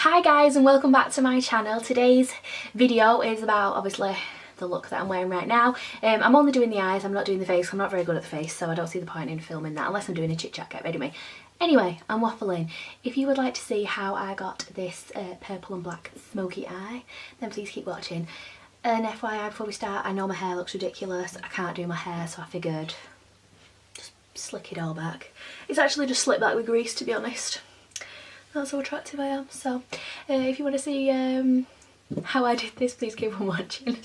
Hi guys and welcome back to my channel. Today's video is about obviously the look that I'm wearing right now. I'm only doing the eyes, I'm not doing the face. I'm not very good at the face, so I don't see the point in filming that unless I'm doing a chit chat get ready me. Anyway, I'm waffling. If you would like to see how I got this purple and black smoky eye, then please keep watching. And FYI, before we start, I know my hair looks ridiculous. I can't do my hair, so I figured just slick it all back. It's actually just slicked back with grease, to be honest. That's how attractive I am. So if you want to see how I did this, please keep on watching.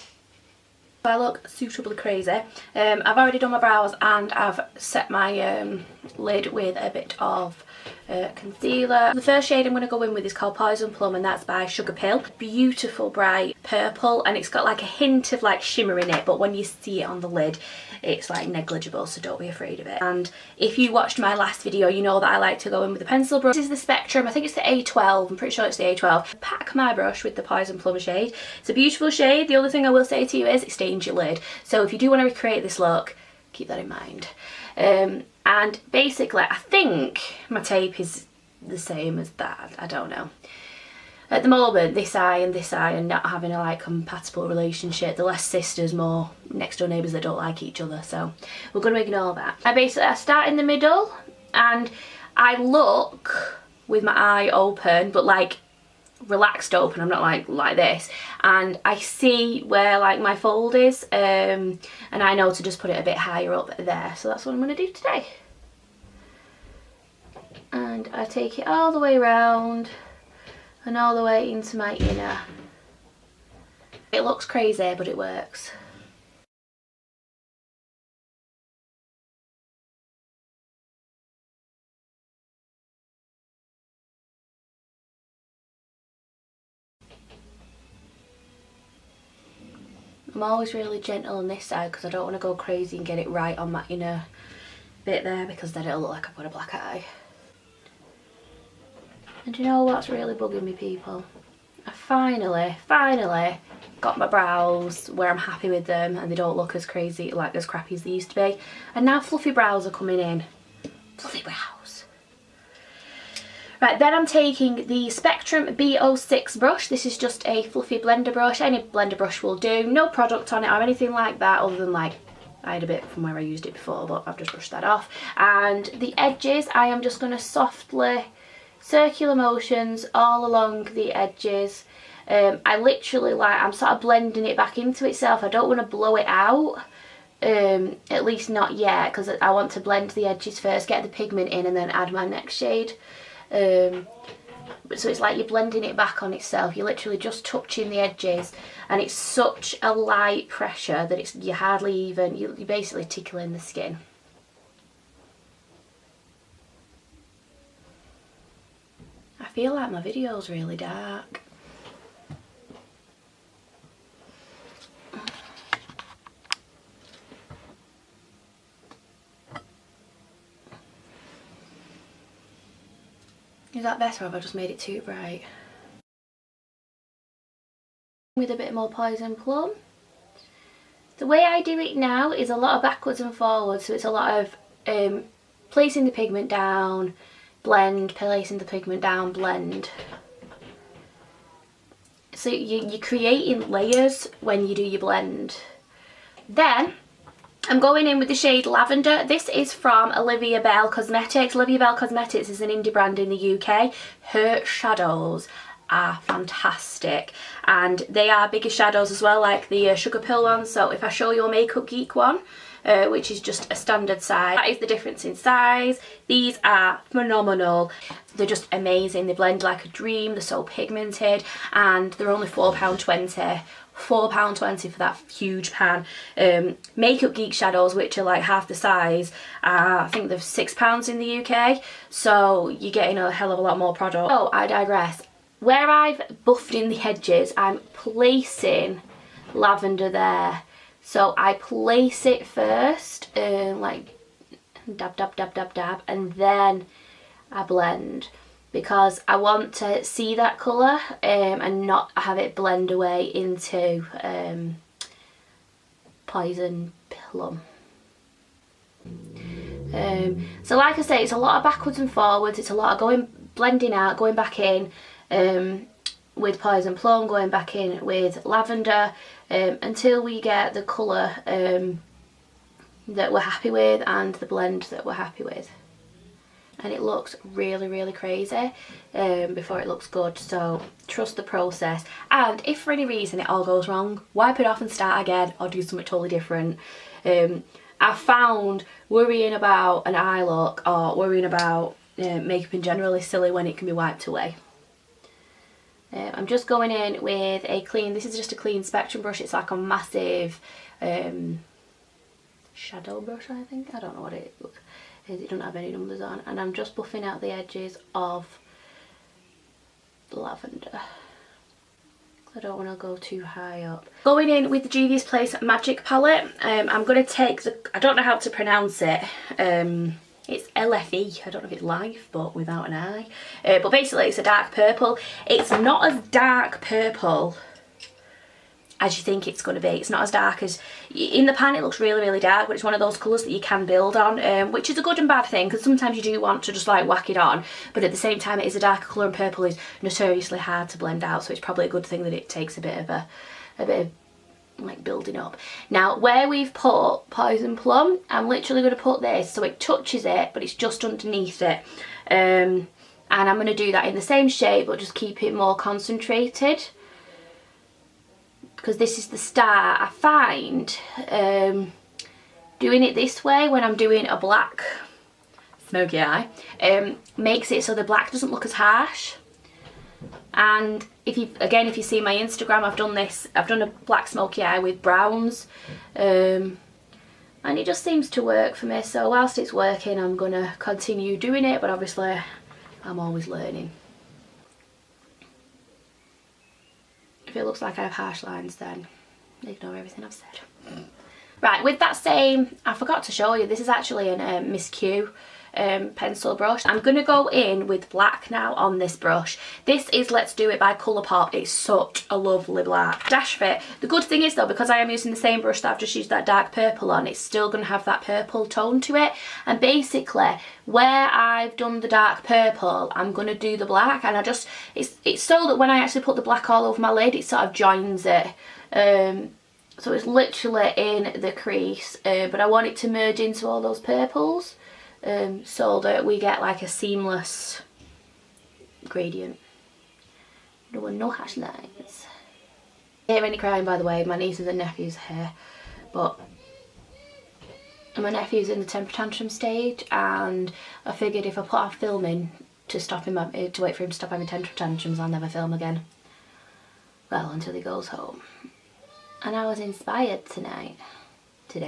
I look suitably crazy. I've already done my brows and I've set my lid with a bit of concealer. The first shade I'm going to go in with is called Poison Plum, and that's by Sugar Pill. Beautiful bright purple, and it's got like a hint of like shimmer in it, but when you see it on the lid it's like negligible, so don't be afraid of it. And if you watched my last video, you know that I like to go in with a pencil brush. This is the Spectrum, I think it's the A12, I'm pretty sure it's the A12. Pack my brush with the Poison Plum shade. It's a beautiful shade. The other thing I will say to you is it stains your lid, so if you do want to recreate this look, keep that in mind. And basically I think my tape is the same as that, I don't know. At the moment, this eye are not having a like compatible relationship. They're less sisters, more next door neighbours that don't like each other, so we're going to ignore that. I start in the middle and I look with my eye open, but like relaxed open. I'm not like this, and I see where like my fold is, and I know to just put it a bit higher up there, so that's what I'm going to do today. And I take it all the way around and all the way into my inner. It looks crazy, but it works. I'm always really gentle on this side because I don't want to go crazy and get it right on my inner bit there, because then it'll look like I've got a black eye. And you know what's really bugging me, people? I finally got my brows where I'm happy with them and they don't look as crazy, like as crappy as they used to be. And now fluffy brows are coming in. Fluffy brows. Right, then I'm taking the Spectrum B06 brush. This is just a fluffy blender brush. Any blender brush will do. No product on it or anything like that, other than like I had a bit from where I used it before, but I've just brushed that off. And the edges, I am just going to softly circular motions all along the edges. I literally I'm sort of blending it back into itself. I don't want to blow it out, at least not yet, because I want to blend the edges first, get the pigment in, and then add my next shade. So it's like you're blending it back on itself. You're literally just touching the edges, and it's such a light pressure that you're hardly even, you're basically tickling the skin. I feel like my video's really dark. Is that better, or have I just made it too bright? With a bit more Poison Plum. The way I do it now is a lot of backwards and forwards, so it's a lot of placing the pigment down, blend, placing the pigment down, blend. So you're creating layers when you do your blend. Then I'm going in with the shade Lavender. This is from Olivia Bell Cosmetics. Olivia Bell Cosmetics is an indie brand in the UK. Her shadows are fantastic, and they are bigger shadows as well, like the Sugar Pill one. So if I show you a Makeup Geek one, which is just a standard size, that is the difference in size. These are phenomenal. They're just amazing. They blend like a dream. They're so pigmented, and they're only £4.20. £4.20 for that huge pan. Makeup Geek shadows, which are like half the size, I think they're £6 in the UK, so you're getting a hell of a lot more product. Oh, I digress. Where I've buffed in the edges, I'm placing lavender there. So I place it first, like dab, dab, dab, dab, dab, and then I blend, because I want to see that colour and not have it blend away into Poison Plum. So like I say, it's a lot of backwards and forwards, it's a lot of blending out, going back in, with Poison Plum, going back in with Lavender, until we get the colour that we're happy with and the blend that we're happy with. And it looks really, really crazy before it looks good, so trust the process. And if for any reason it all goes wrong, wipe it off and start again, or do something totally different. I found worrying about an eye look or worrying about makeup in general is silly when it can be wiped away. I'm just going in with a clean, this is just a clean spectrum brush. It's like a massive shadow brush, I think. I don't know what it is. It doesn't have any numbers on. And I'm just buffing out the edges of Lavender. I don't want to go too high up. Going in with the Juvia's Place Magic Palette, I'm going to take the, I don't know how to pronounce it, it's LFE, I don't know if it's live, but without an I. But basically it's a dark purple. It's not as dark purple as you think it's going to be. It's not as dark as, in the pan it looks really, really dark, but it's one of those colours that you can build on, which is a good and bad thing, because sometimes you do want to just like whack it on, but at the same time it is a darker colour, and purple is notoriously hard to blend out, so it's probably a good thing that it takes a bit of like building up. Now where we've put Poison Plum, I'm literally going to put this so it touches it, but it's just underneath it, and I'm going to do that in the same shape but just keep it more concentrated, because this is the start. I find doing it this way when I'm doing a black smoky eye makes it so the black doesn't look as harsh. And if you see my Instagram, I've done a black smoky eye with browns, and it just seems to work for me. So whilst it's working, I'm gonna continue doing it, but obviously I'm always learning. If it looks like I have harsh lines, then ignore everything I've said. Right, with that same, I forgot to show you, this is actually a Miss Q pencil brush. I'm going to go in with black now on this brush. This is Let's Do It by Colourpop. It's such a lovely black. Dash Fit. The good thing is though, because I am using the same brush that I've just used that dark purple on, it's still going to have that purple tone to it. And basically, where I've done the dark purple, I'm going to do the black, and it's so that when I actually put the black all over my lid, it sort of joins it. So it's literally in the crease, but I want it to merge into all those purples. So that we get like a seamless gradient. There were no harsh lines. I hear any crying, by the way, my nieces and nephews are here, but my nephew's in the temper tantrum stage, and I figured if I put off filming to wait for him to stop having temper tantrums, I'll never film again. Well, until he goes home. And I was inspired today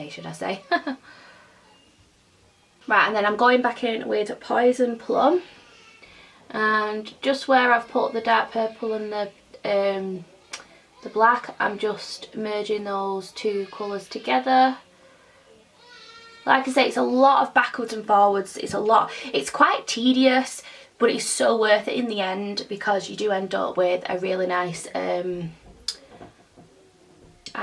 should I say. Right, and then I'm going back in with Poison Plum, and just where I've put the dark purple and the black, I'm just merging those two colours together. Like I say, it's a lot of backwards and forwards. It's quite tedious, but it's so worth it in the end, because you do end up with a really nice eye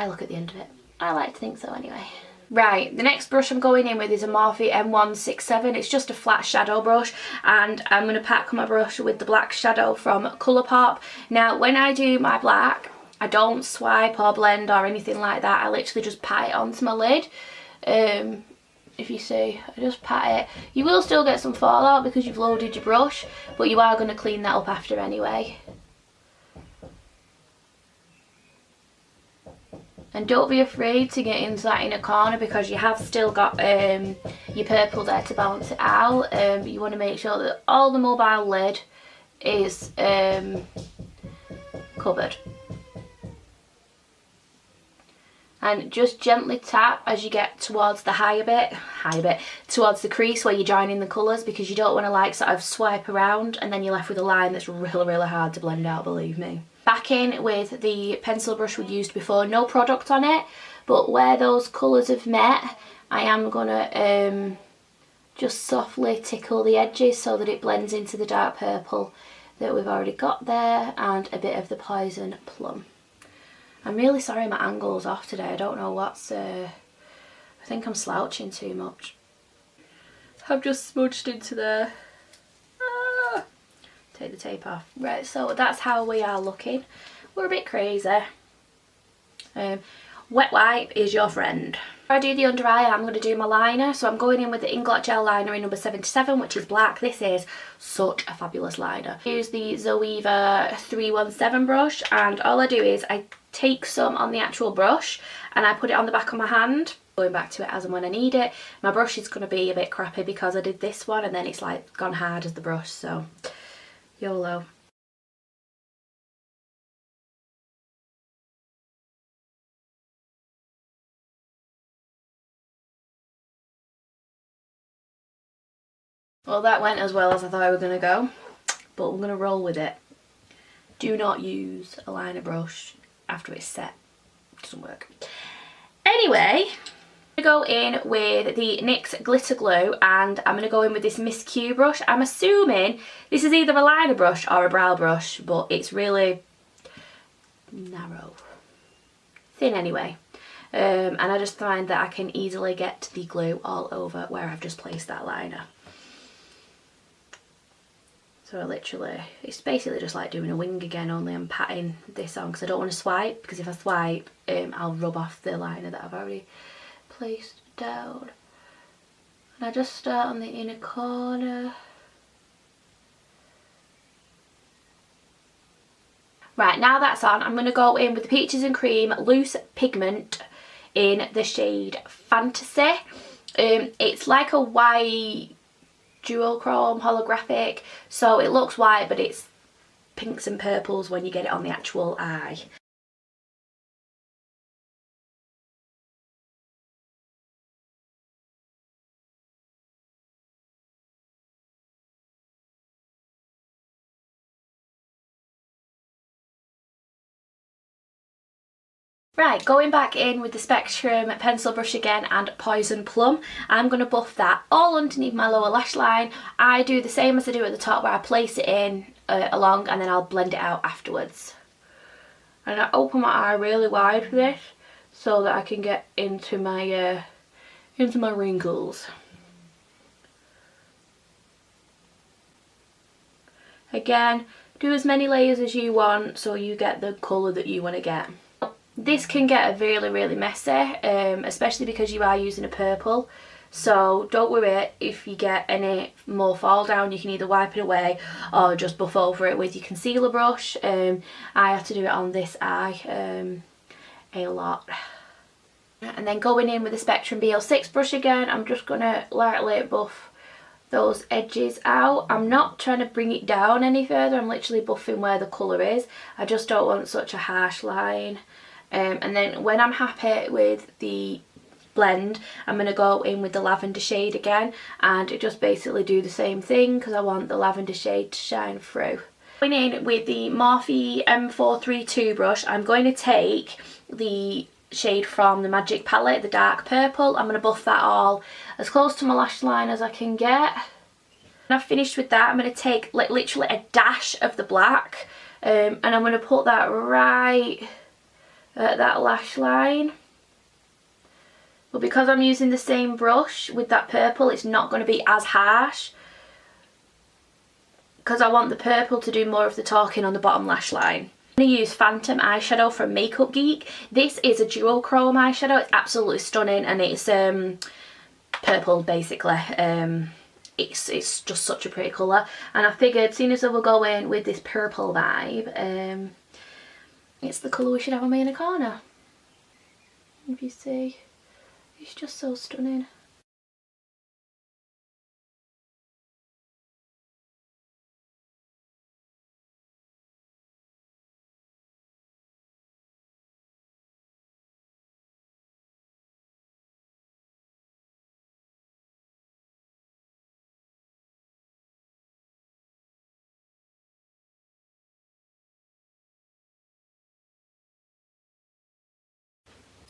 look at the end of it. I like to think so anyway. Right, the next brush I'm going in with is a Morphe M167. It's just a flat shadow brush, and I'm going to pack my brush with the black shadow from Colourpop. Now, when I do my black, I don't swipe or blend or anything like that. I literally just pat it onto my lid. If you see, I just pat it. You will still get some fallout because you've loaded your brush, but you are going to clean that up after anyway. And don't be afraid to get into that inner corner, because you have still got your purple there to balance it out. But you want to make sure that all the mobile lid is covered. And just gently tap as you get towards the higher bit, towards the crease where you're joining the colours, because you don't want to like sort of swipe around and then you're left with a line that's really, really hard to blend out, believe me. Back in with the pencil brush we used before, no product on it, but where those colours have met, I am going to just softly tickle the edges so that it blends into the dark purple that we've already got there, and a bit of the Poison Plum. I'm really sorry my angle's off today. I don't know what's... I think I'm slouching too much. I've just smudged into there. take the tape off. Right, so that's how we are looking. We're a bit crazy. Wet wipe is your friend. Before I do the under eye, I'm going to do my liner. So I'm going in with the Inglot Gel Liner in number 77, which is black. This is such a fabulous liner. I use the Zoeva 317 brush, and all I do is I take some on the actual brush and I put it on the back of my hand, going back to it as and when I need it. My brush is going to be a bit crappy because I did this one and then it's like gone hard as the brush, so YOLO. Well, that went as well as I thought I was going to go, but we're going to roll with it. Do not use a liner brush after it's set. It doesn't work. Anyway, I'm going to go in with the NYX Glitter Glue, and I'm going to go in with this Miss Q brush. I'm assuming this is either a liner brush or a brow brush, but it's really narrow. Thin anyway. And I just find that I can easily get the glue all over where I've just placed that liner. So I literally, it's basically just like doing a wing again, only I'm patting this on because I don't want to swipe, because if I swipe I'll rub off the liner that I've already placed down. And I just start on the inner corner. Right, now that's on, I'm going to go in with the Peaches and Cream Loose Pigment in the shade Fantasy. It's like a white dual chrome holographic, so it looks white but it's pinks and purples when you get it on the actual eye. Right, going back in with the Spectrum pencil brush again and Poison Plum, I'm going to buff that all underneath my lower lash line. I do the same as I do at the top, where I place it in along and then I'll blend it out afterwards. And I open my eye really wide for this so that I can get into my wrinkles. Again, do as many layers as you want so you get the colour that you want to get. This can get really messy, especially because you are using a purple, so don't worry if you get any more fall down. You can either wipe it away or just buff over it with your concealer brush. I have to do it on this eye a lot. And then going in with the Spectrum BL6 brush again, I'm just going to lightly buff those edges out. I'm not trying to bring it down any further, I'm literally buffing where the colour is. I just don't want such a harsh line. And then when I'm happy with the blend, I'm going to go in with the lavender shade again and just basically do the same thing because I want the lavender shade to shine through. Going in with the Morphe M432 brush, I'm going to take the shade from the Magic palette, the dark purple. I'm going to buff that all as close to my lash line as I can get. When I've finished with that, I'm going to take like literally a dash of the black and I'm going to put that right at that lash line. But because I'm using the same brush with that purple, it's not going to be as harsh because I want the purple to do more of the talking on the bottom lash line. I'm going to use Phantom eyeshadow from Makeup Geek. This is a dual chrome eyeshadow. It's absolutely stunning and it's purple basically. It's just such a pretty colour, and I figured seeing as I will go in with this purple vibe, it's the colour we should have on my inner corner. If you see, it's just so stunning.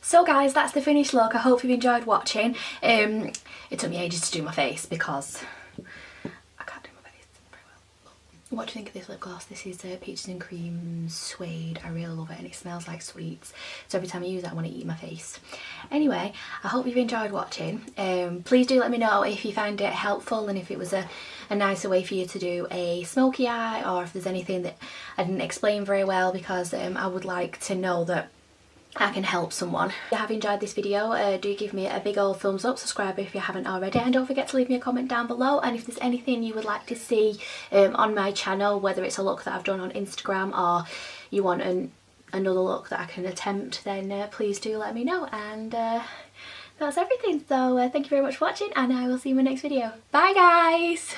So guys, that's the finished look. I hope you've enjoyed watching. It took me ages to do my face because I can't do my face very well. What do you think of this lip gloss? This is Peaches and Cream Suede. I really love it and it smells like sweets. So every time I use it I want to eat my face. Anyway, I hope you've enjoyed watching. Please do let me know if you find it helpful and if it was a nicer way for you to do a smoky eye, or if there's anything that I didn't explain very well, because I would like to know that I can help someone. If you have enjoyed this video, do give me a big old thumbs up, subscribe if you haven't already, and don't forget to leave me a comment down below. And if there's anything you would like to see on my channel, whether it's a look that I've done on Instagram or you want another look that I can attempt, then please do let me know. And that's everything. So thank you very much for watching, and I will see you in my next video. Bye guys!